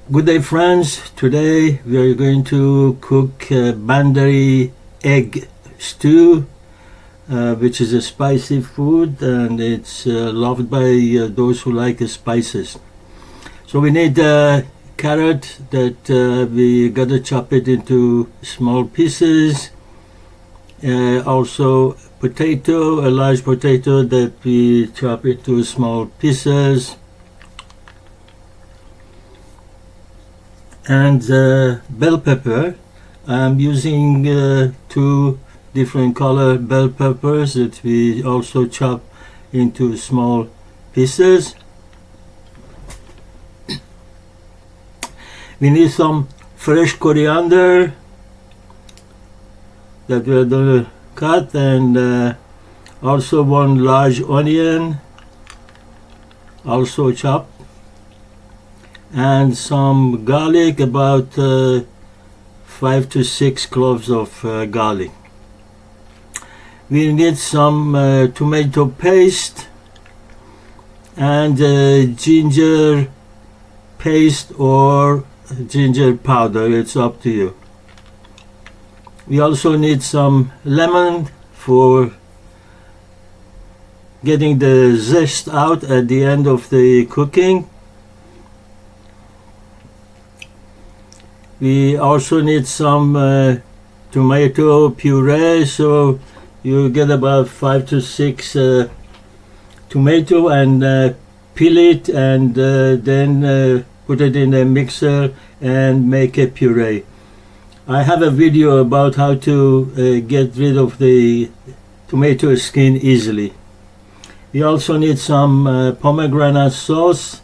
Good day, friends. Today we are going to cook Bandari Egg Stew, which is a spicy food and it's loved by those who like spices. So we need carrot that we gotta chop it into small pieces. Also potato, a large potato that we chop into small pieces. And bell pepper. I'm using two different color bell peppers that we also chop into small pieces. We need some fresh coriander that we're going to cut, and also one large onion also chopped, and some garlic, about 5 to 6 cloves of garlic. We need some tomato paste and ginger paste or ginger powder, it's up to you. We also need some lemon for getting the zest out at the end of the cooking. We also need some tomato puree, so you get about 5 to 6 tomato and peel it and then put it in a mixer and make a puree. I have a video about how to get rid of the tomato skin easily. We also need some pomegranate sauce.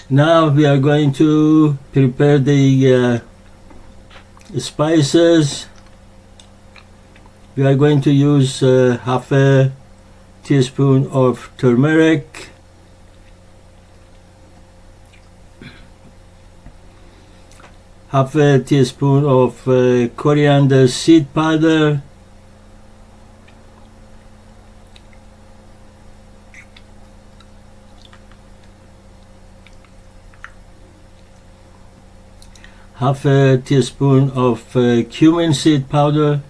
Now we are going to prepare the spices. We are going to use half a teaspoon of turmeric, half a teaspoon of coriander seed powder, half a teaspoon of cumin seed powder,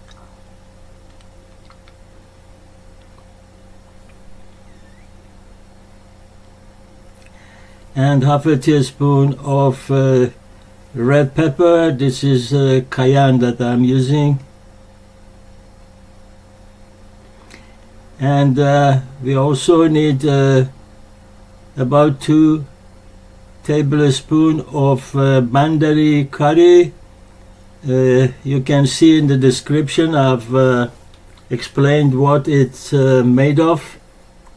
and half a teaspoon of red pepper. This is cayenne that I'm using. And we also need about 2 tablespoons of Bandari curry. You can see in the description I've explained what it's made of.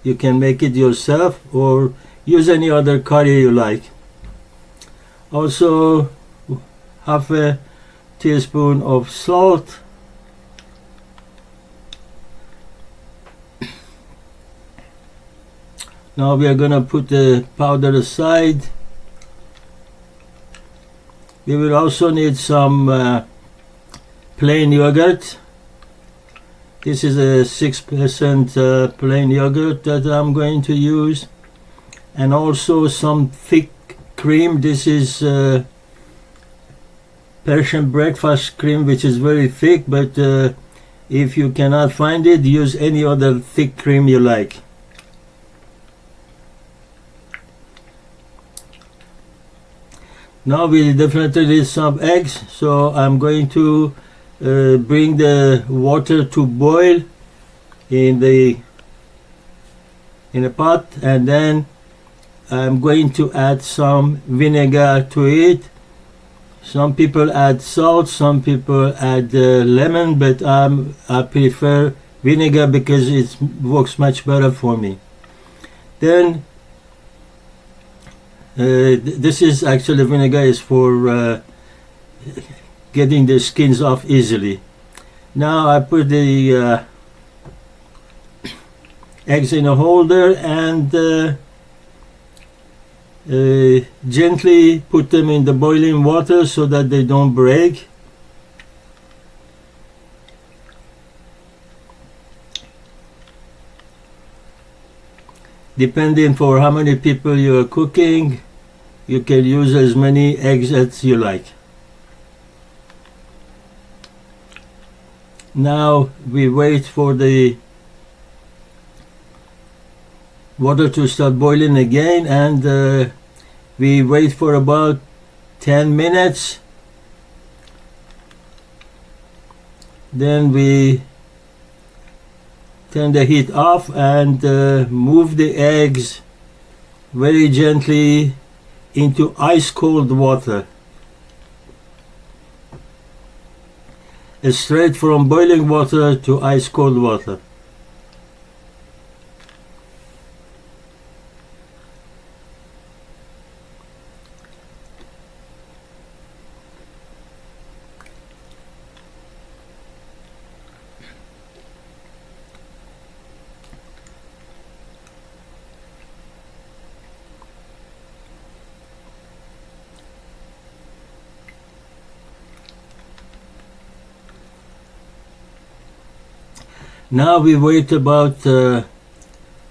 You can make it yourself or use any other curry you like. Also half a teaspoon of salt, now we are gonna put the powder aside. We will also need some plain yogurt. This is a 6% plain yogurt that I'm going to use, and also some thick cream. This is Persian breakfast cream, which is very thick, but if you cannot find it, use any other thick cream you like. Now we definitely need some eggs, so I'm going to bring the water to boil in a pot, and then I'm going to add some vinegar to it. Some people add salt, some people add lemon, but I prefer vinegar because it works much better for me. Then this is actually vinegar is for getting the skins off easily. Now I put the eggs in a holder and gently put them in the boiling water so that they don't break. depending for how many people you are cooking, you can use as many eggs as you like. Now we wait for the water to start boiling again, and we wait for about 10 minutes. Then we turn the heat off and move the eggs very gently into ice cold water. Straight from boiling water to ice cold water. Now we wait about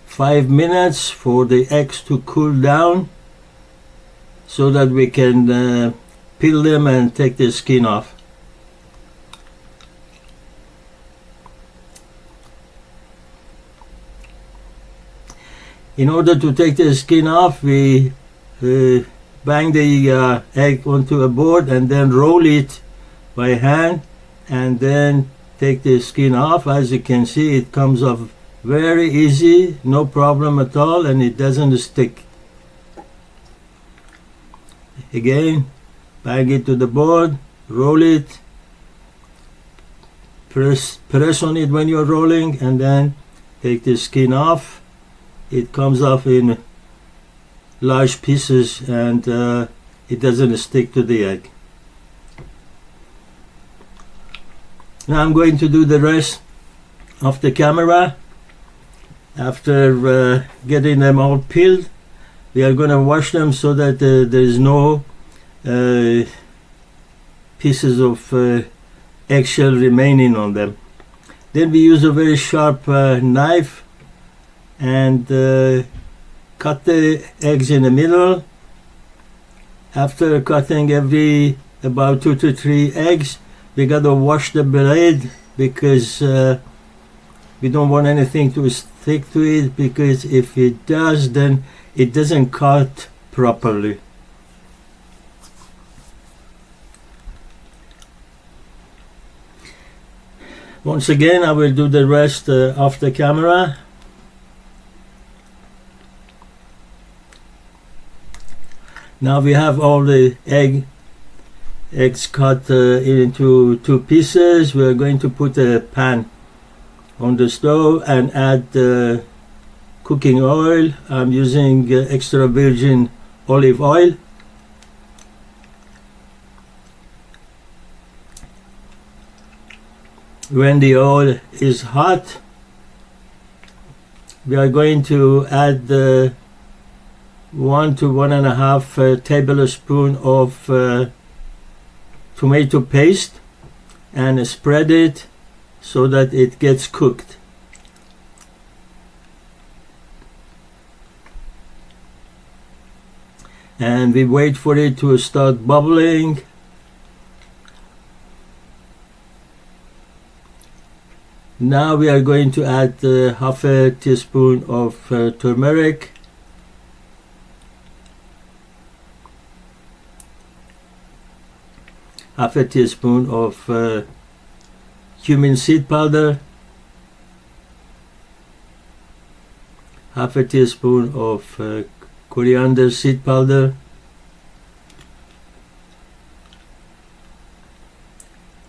5 minutes for the eggs to cool down so that we can peel them and take the skin off. In order to take the skin off, we bang the egg onto a board and then roll it by hand and then take the skin off. As you can see, it comes off very easy, no problem at all, and it doesn't stick. Again, bang it to the board, roll it, press on it when you're rolling, and then take the skin off. It comes off in large pieces, and it doesn't stick to the egg. Now I'm going to do the rest of the camera. After getting them all peeled, we are going to wash them so that there is no pieces of eggshell remaining on them. Then we use a very sharp knife and cut the eggs in the middle. After cutting every about 2 to 3 eggs, we gotta wash the blade because we don't want anything to stick to it, because if it does, then it doesn't cut properly. Once again, I will do the rest off the camera. Now we have all the eggs cut into 2 pieces. We are going to put a pan on the stove and add cooking oil. I'm using extra virgin olive oil. When the oil is hot, we are going to add 1 to 1.5 tablespoon of tomato paste and spread it so that it gets cooked. And we wait for it to start bubbling. Now we are going to add half a teaspoon of turmeric, half a teaspoon of cumin seed powder, half a teaspoon of coriander seed powder,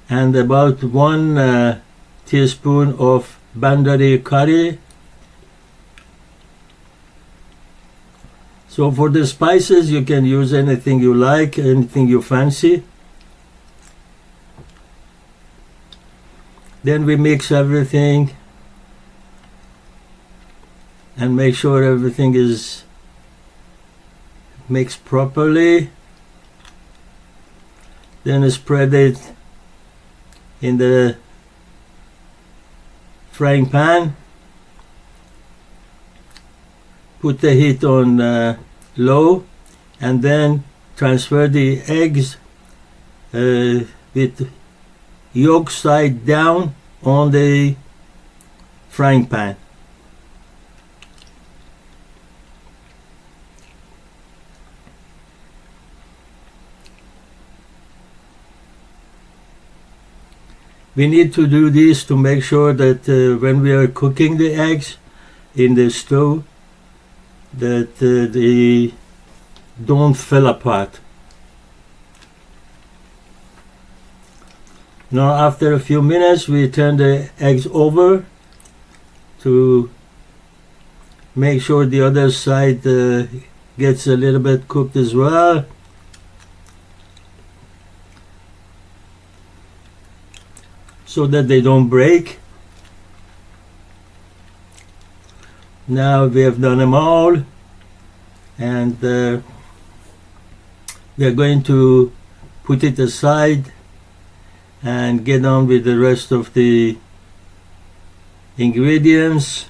and about 1 teaspoon of Bandari curry. So for the spices, you can use anything you like, anything you fancy. Then we mix everything and make sure everything is mixed properly. Then spread it in the frying pan put the heat on low, and then transfer the eggs with yolk side down on the frying pan. We need to do this to make sure that when we are cooking the eggs in the stove, that they don't fall apart. Now after a few minutes we turn the eggs over to make sure the other side gets a little bit cooked as well. So that they don't break. Now we have done them all, and we are going to put it aside and get on with the rest of the ingredients.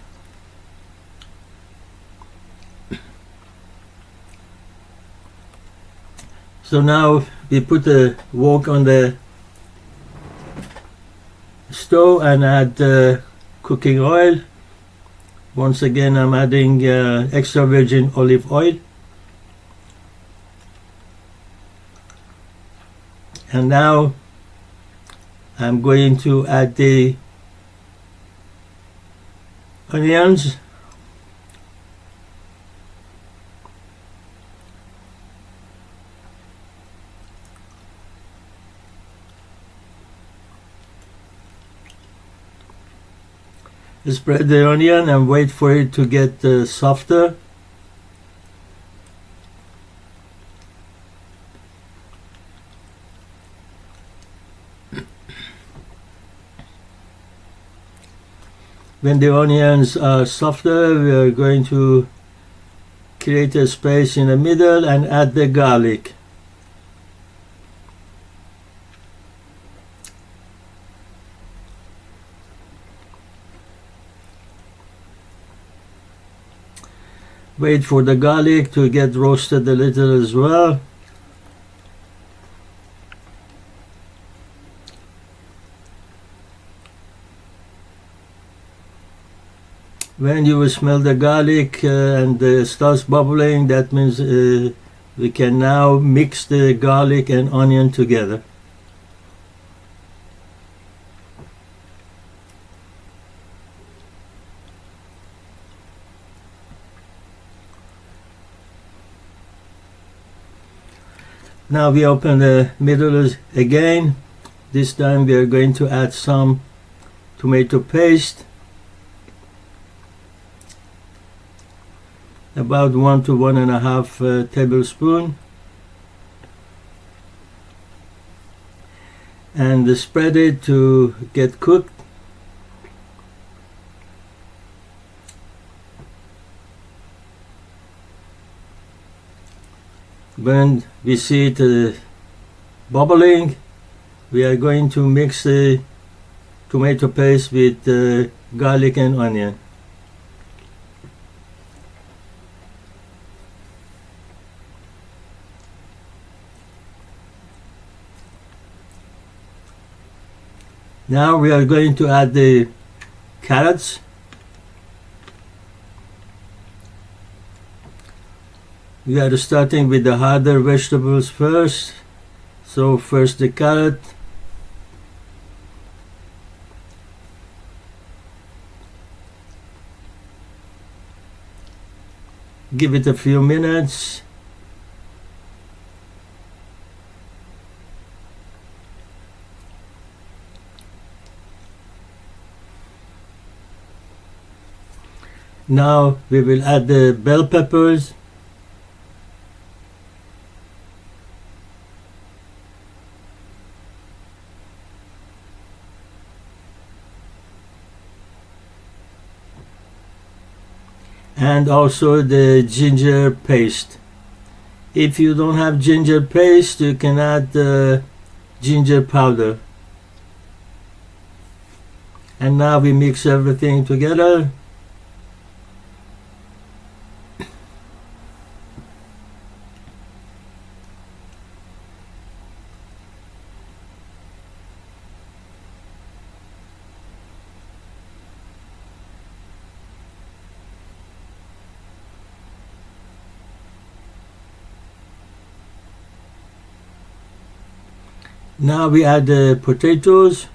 So now we put the wok on the stove and add cooking oil. Once again I'm adding extra virgin olive oil, and now I'm going to add the onions. Spread the onion and wait for it to get softer. When the onions are softer, we are going to create a space in the middle and add the garlic. Wait for the garlic to get roasted a little as well. When you smell the garlic and starts bubbling, that means we can now mix the garlic and onion together. Now we open the middle again. This time we are going to add some tomato paste, about 1 to 1.5 tablespoon, and spread it to get cooked. When we see it bubbling, we are going to mix the tomato paste with garlic and onion. Now we are going to add the carrots. We are starting with the harder vegetables first. So first the carrot. Give it a few minutes. Now we will add the bell peppers. And also the ginger paste. If you don't have ginger paste, you can add ginger powder. And now we mix everything together. Now we add the potatoes.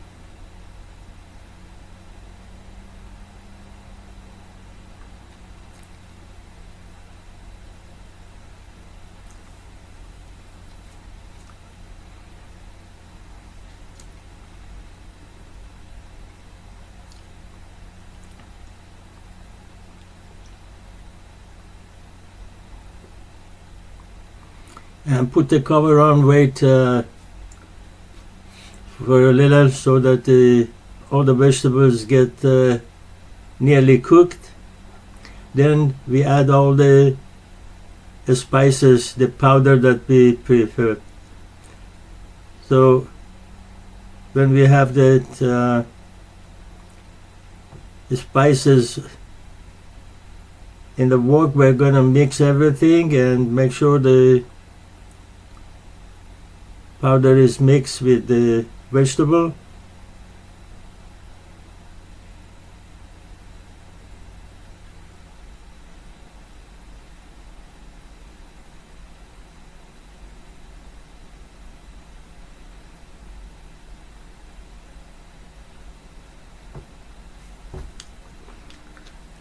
And put the cover on, wait for a little so that all the vegetables get nearly cooked. Then we add all the spices, the powder that we prefer. So when we have that spices in the wok, we're gonna mix everything and make sure the powder is mixed with the vegetable.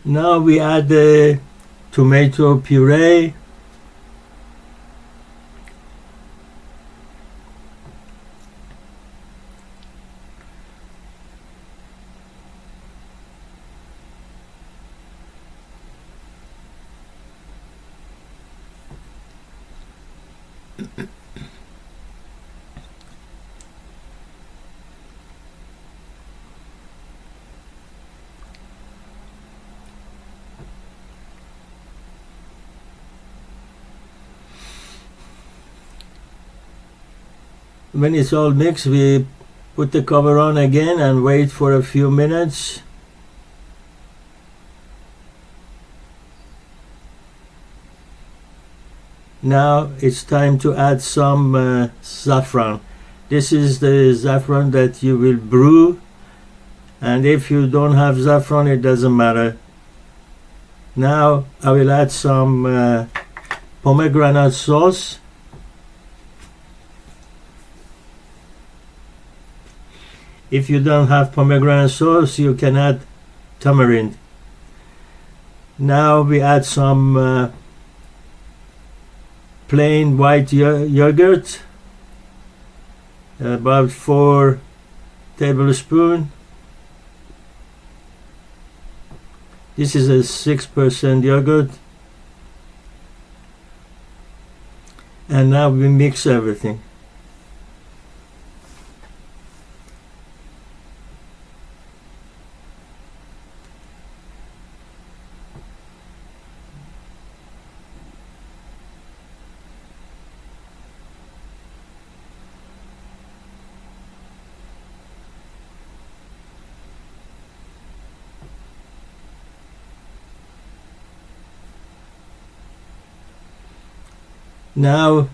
Now we add the tomato puree. When it's all mixed, we put the cover on again and wait for a few minutes. Now it's time to add some saffron. This is the saffron that you will brew, and if you don't have saffron, it doesn't matter. Now I will add some pomegranate sauce. If you don't have pomegranate sauce, you can add tamarind. Now we add some plain white yogurt, about 4 tablespoons. This is a 6% yogurt. And now we mix everything. Now,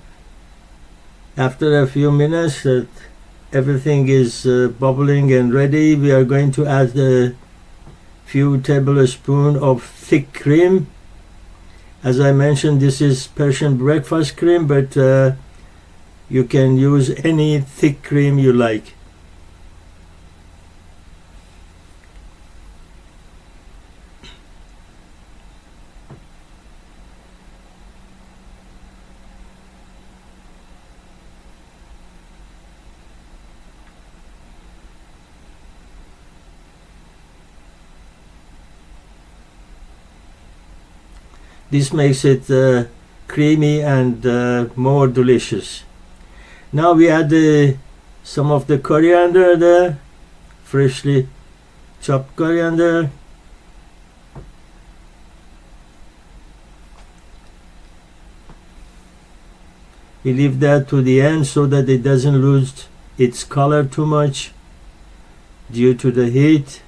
after a few minutes that everything is bubbling and ready, we are going to add a few tablespoons of thick cream. As I mentioned, this is Persian breakfast cream, but you can use any thick cream you like. This makes it creamy and more delicious. Now we add some of the coriander there, freshly chopped coriander. We leave that to the end so that it doesn't lose its color too much due to the heat.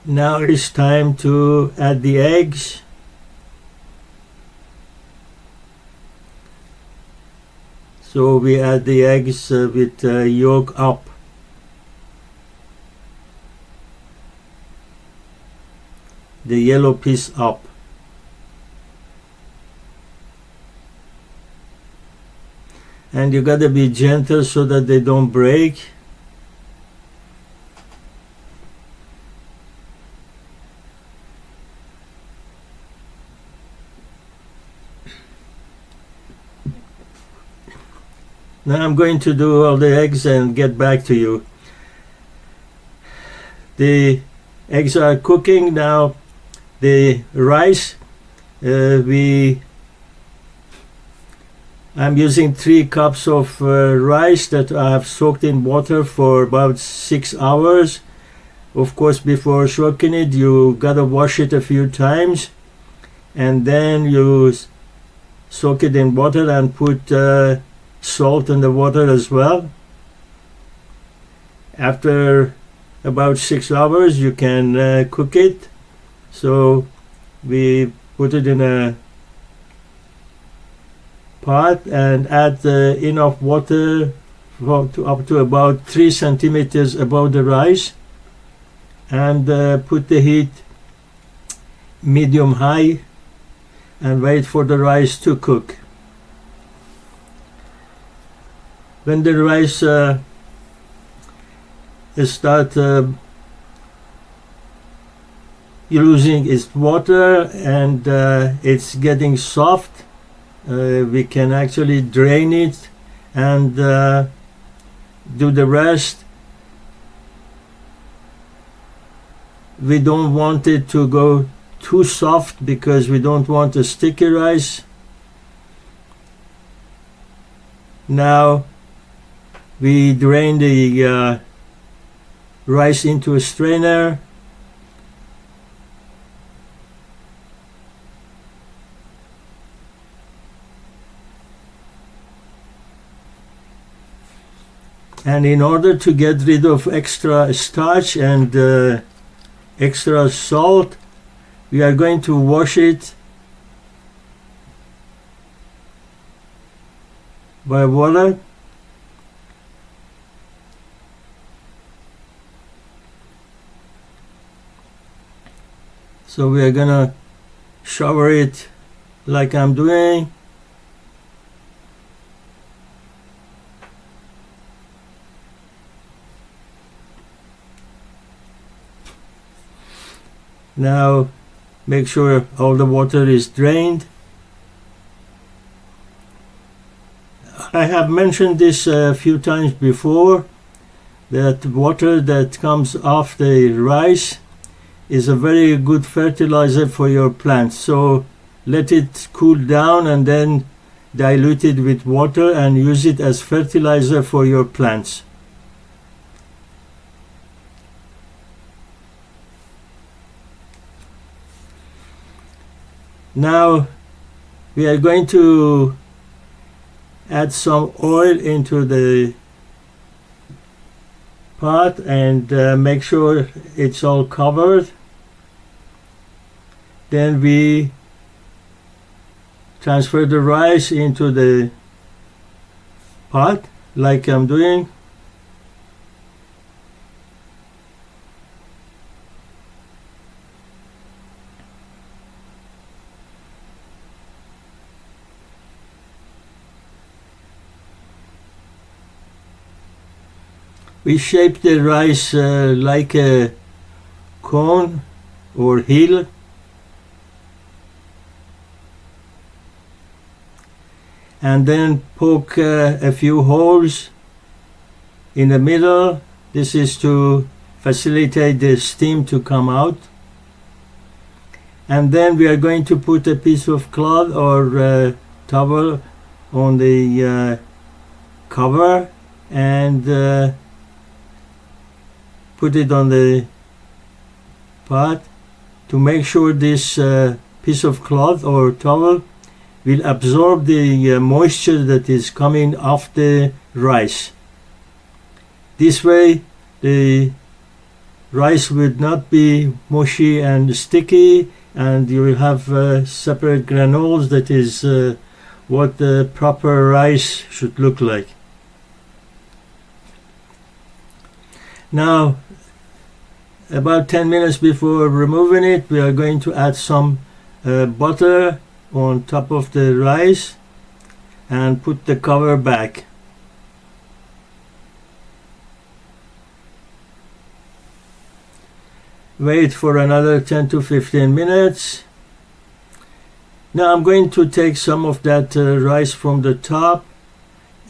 Now it's time to add the eggs. So we add the eggs with yolk up. the yellow piece up. And you gotta be gentle so that they don't break. Now I'm going to do all the eggs and get back to you. The eggs are cooking now. The rice, I'm using 3 cups of rice that I have soaked in water for about 6 hours. Of course, before soaking it, you gotta wash it a few times, and then you soak it in water and put salt in the water as well. After about 6 hours, you can cook it. So we put it in a pot and add enough water up to about 3 centimeters above the rice, and put the heat medium high and wait for the rice to cook. When the rice start losing its water and it's getting soft, we can actually drain it and do the rest. We don't want it to go too soft because we don't want a sticky rice. Now we drain the rice into a strainer. And in order to get rid of extra starch and extra salt, we are going to wash it by water. So we are gonna shower it like I'm doing. Now make sure all the water is drained. I have mentioned this a few times before, that water that comes off the rice is a very good fertilizer for your plants. So let it cool down and then dilute it with water and use it as fertilizer for your plants. Now we are going to add some oil into the pot and make sure it's all covered. Then we transfer the rice into the pot like I'm doing. We shape the rice like a cone or hill, and then poke a few holes in the middle. This is to facilitate the steam to come out. And then we are going to put a piece of cloth or towel on the cover and put it on the pot to make sure this piece of cloth or towel will absorb the moisture that is coming off the rice. This way the rice would not be mushy and sticky, and you will have separate granules. That is what the proper rice should look like. About 10 minutes before removing it, we are going to add some butter on top of the rice and put the cover back. Wait for another 10 to 15 minutes. Now I'm going to take some of that rice from the top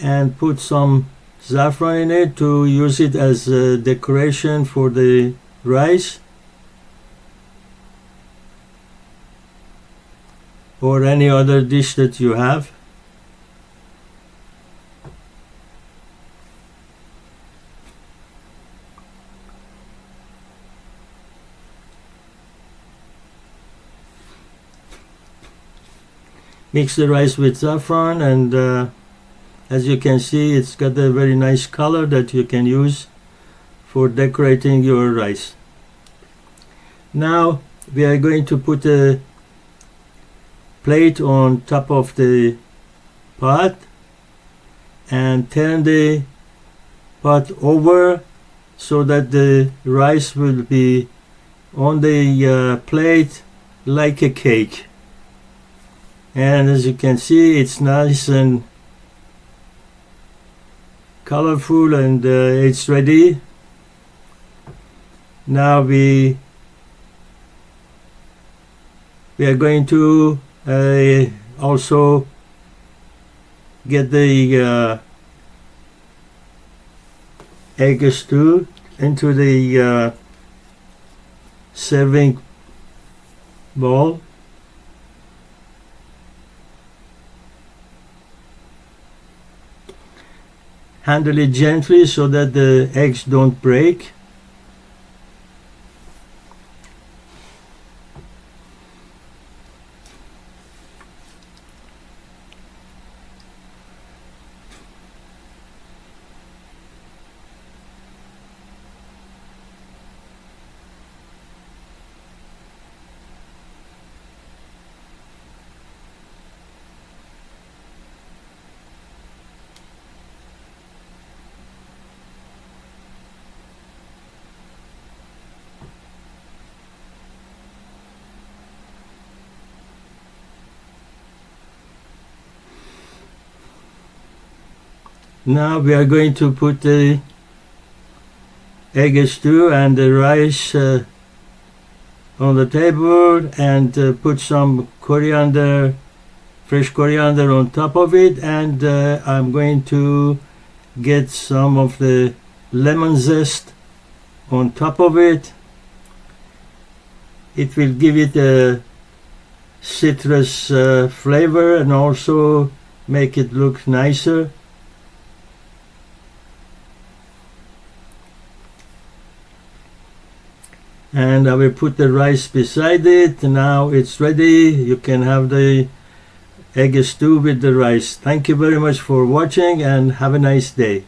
and put some saffron in it to use it as a decoration for the rice or any other dish that you have. Mix the rice with saffron, and as you can see, it's got a very nice color that you can use for decorating your rice. Now we are going to put a plate on top of the pot and turn the pot over so that the rice will be on the plate like a cake. And as you can see, it's nice and colorful, and it's ready. Now we are going to also get the egg stew into the serving bowl. Handle it gently so that the eggs don't break. Now we are going to put the egg stew and the rice on the table, and put some coriander, fresh coriander on top of it, and I'm going to get some of the lemon zest on top of it. It will give it a citrus flavor and also make it look nicer. And I will put the rice beside it. Now it's ready. You can have the egg stew with the rice. Thank you very much for watching, and have a nice day.